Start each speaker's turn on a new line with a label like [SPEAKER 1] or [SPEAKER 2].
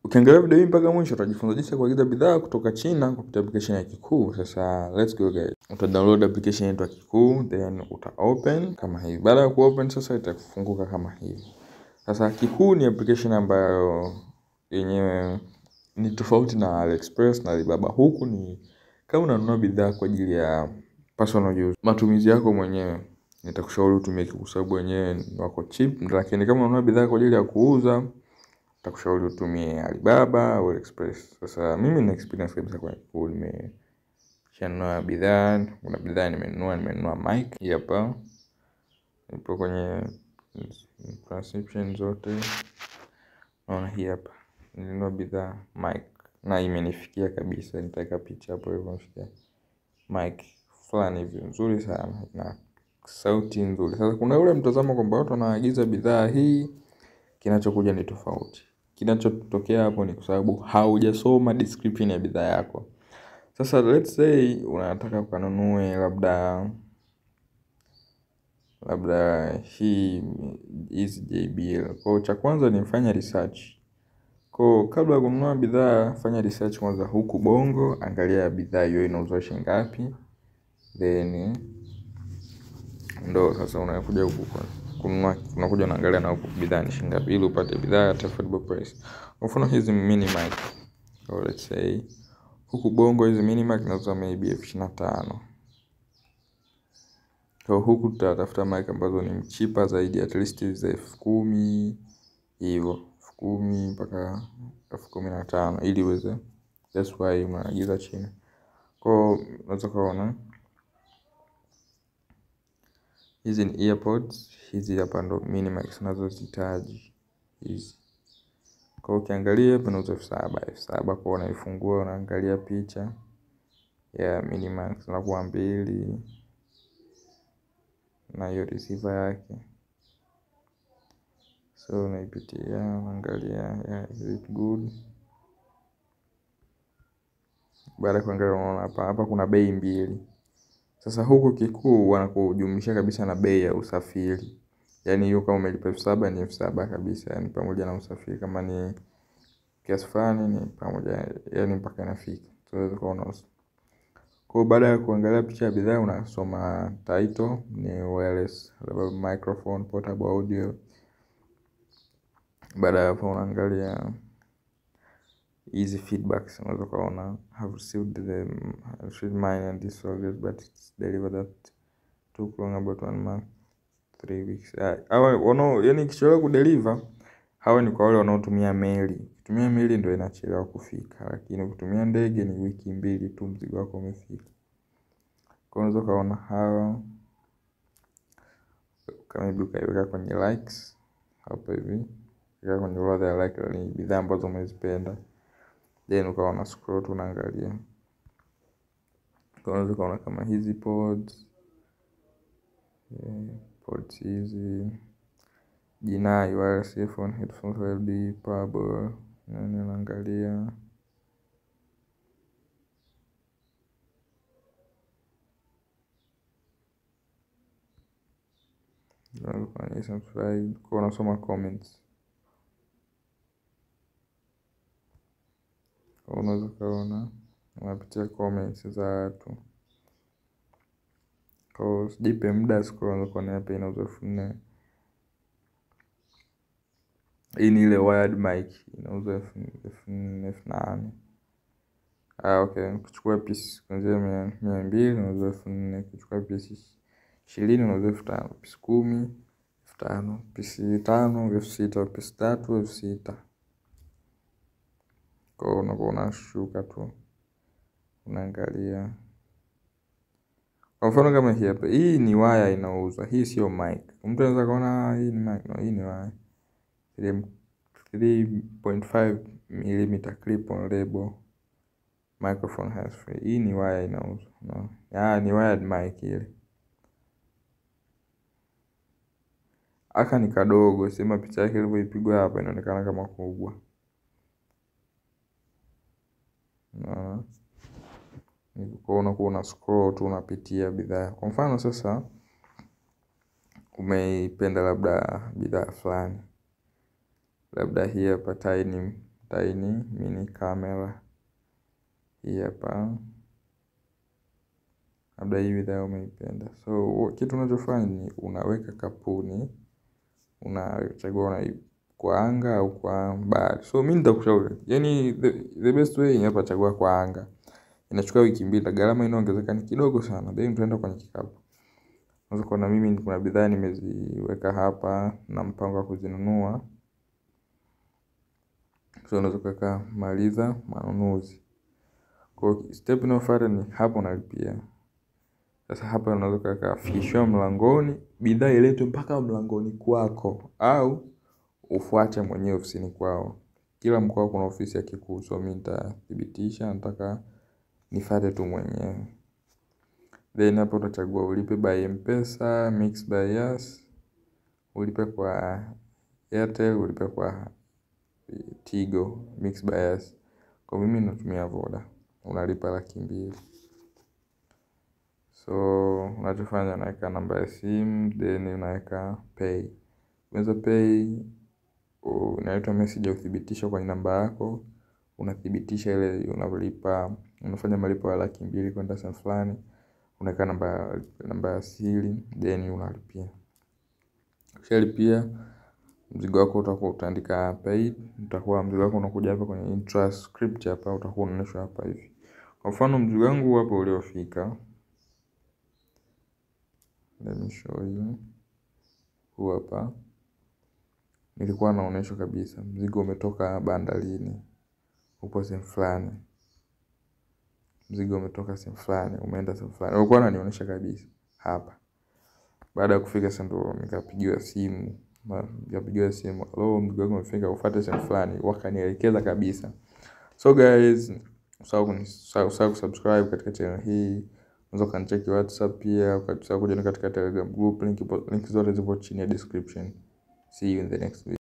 [SPEAKER 1] Ukiangalia video hii mpaka mwisho utajifunza jinsi ya kuagiza bidhaa kutoka China kupitia application ya Kikuu. Sasa let's go guys. Download application yetu ya Kikuu, then uta open kama hivi. Baada ya kuopen sasa itafunguka kama hivi. Sasa Kikuu ni application ambayo yenyewe ni tofauti na AliExpress na Alibaba. Huku ni kama unanunua bidhaa kwa ajili ya personal use, matumizi yako mwenyewe, nitakushauri utumie Kikuu kwa sababu wenyewe wako cheap. Lakini kama unanunua bidhaa kwa ajili ya kuuza, nitakushauri utumie Alibaba au AliExpress. Sasa mimi nina experience kabisa kwa Kikuu. Nimeshanunua bidhaa, kuna bidhaa nimenunua mic hii hapa. Ipo kwenye transcription zote. Naona hii hapa. Nilinunua bidhaa mic na imenifikia kabisa. Nitaweka picha hapo hivyo nifikia. Mic fulani hivi nzuri sana na sauti nzuri. Sasa kuna ule mtazamo kwamba watu wanaagiza bidhaa hii, kinachokuja ni tofauti. Kinachotokea hapo ni kwa sababu haujasoma description ya bidhaa yako. Sasa let's say unataka ukanunue labda hii JBL. Kwa cha kwanza ni fanya research. Kwa kabla ya kununua bidhaa, fanya research kwanza huku Bongo, angalia bidhaa hiyo inauzwa shilingi ngapi. Then ndo sasa unakuja huku kununua, unakuja unaangalia na huku bidhaa ni shilingi ngapi ili upate bidhaa at affordable price. Kwa mfano hizi mini mic. So let's say huku Bongo hizi mini mic zinauzwa maybe 25,000. So huku tutatafuta mic ambazo ni cheaper zaidi, at least za 10,000 hivyo, 10,000 mpaka 15,000 ili uweze. That's why unaagiza China. Kwa unaweza kuona hizi ni earpods, hizi hapa ndo mini mic unazozihitaji hizi. Kwa ukiangalia hapa inauzwa 7,000 kwa unaifungua unaangalia picha ya mini mic zinakuwa mbili na hiyo receiver yake. So unaipitia unaangalia, yeah, is it good. Baada ya kuangalia unaona hapa kuna bei mbili. Sasa huku Kikuu wanakujumlisha kabisa na bei ya usafiri. Yaani hiyo kama umelipa 7,000 ni 7,000 kabisa, yani pamoja na usafiri. Kama ni kiasi fulani ni pamoja, yani mpaka inafika. So unaona. Kwa baada ya kuangalia picha ya bidhaa unasoma title, ni wireless microphone, portable audio. Baada ya hapo unaangalia easy feedbacks, unaweza kuona have received mine and this service but it's delivered that took long about 1 month 3 weeks. Hawa yani kichelewa kudeliver, hawa ni kwa wale wanaotumia meli. Kutumia meli ndio inachelewa kufika, lakini kutumia ndege ni wiki 2 tu mzigo wako umefika. Kwa unaweza kuona hawa kama hivi ukaiweka kwenye likes hapo hivi, ukaweka kwenye orodha ya like ni bidhaa ambazo umezipenda. Then ukaona scroll tu unaangalia. Kwa unaweza kuona kama hizi pods, pods hizi Jinai wireless earphone, headphones LD, powerbar, nani unaangalia. Kwa subscribe, kwa unasoma comments. Kwa unaweza kuona unapitia comments za watu. Kwa usijipe muda scroll, unaweza kuona hapa inauzwa 4,000. Hii ni ile wired mic inauzwa 8,000. Okay, kuchukua piece kuanzia 200 inauzwa 4,000. Kuchukua piece 20 inauzwa 5,000. Piece 10 5,000. Piece 5 6,000. Piece 3 6,000. Kwa unakuwa unashuka tu unaangalia. Kwa mfano kama hii hapa, hii ni wire inauzwa, hii sio mic. Mtu anaweza kuona hii ni mic, no, hii ni wire. 3.5 mm clip on label. Microphone has free. Hii ni wire inauzwa, no. Ni wired mic ile. Aka ni kadogo, sema picha yake ilivyoipigwa hapa inaonekana kama kubwa. No. Kwa unakuwa una scroll tu unapitia bidhaa. Kwa mfano sasa umeipenda labda bidhaa fulani. Labda hii hapa tiny mini camera. Hii hapa. Labda hii bidhaa umeipenda. So kitu unachofanya ni unaweka kapuni, unachagua kwa anga au kwa bahari. So mimi nitakushauri, yani the best way ni hapa, chagua kwa anga. Inachukua wiki 2, gharama inaongezeka ni kidogo sana. Then tunaenda kwenye kikapu. Unaweza kuona mimi kuna bidhaa nimeziweka hapa na mpango wa kuzinunua. So unaweza kuweka maliza manunuzi. Kwa step inayofuata ni hapo unalipia. Sasa hapa unaweza kuweka fikishwa mlangoni, bidhaa iletwe mpaka mlangoni kwako au ufuate mwenyewe ofisini kwao. Kila mkoa kuna ofisi ya kikuu, so mimi nitathibitisha nataka nifuate tu mwenyewe. Then hapo utachagua ulipe by M-Pesa, Mixx by Yas, ulipe kwa Airtel, ulipe kwa Tigo, Mixx by Yas. Kwa mimi natumia Voda. Unalipa 200,000. So unachofanya unaweka namba ya simu, then unaweka pay. Unaweza pay, unaleta message ya uthibitisho kwenye namba yako. Unathibitisha ile unalipa, unafanya malipo ya 200,000 kwenda sehemu fulani. Unaweka namba ya siri, then unalipia. Ukishalipia, mzigo wako utakuwa utaandika paid, utakuwa mzigo wako unakuja hapa kwenye interest script hapa, utakuwa unaonyeshwa hapa hivi. Kwa mfano mzigo wangu hapo uliofika, let me show you. Huu hapa. Nilikuwa naonyeshwa kabisa mzigo umetoka bandarini. Upo sehemu fulani. Mzigo umetoka sehemu fulani, umeenda sehemu fulani. Ulikuwa unanionyesha kabisa hapa. Baada ya kufika sasa ndo nikapigiwa simu. Hello, mzigo wangu umefika, ufuate sehemu fulani. Wakanielekeza kabisa. So guys, usisahau kusubscribe katika channel hii. Unaweza kanicheki WhatsApp pia, ukataka kujoin katika Telegram group, link zote zipo chini ya description. See you in the next video.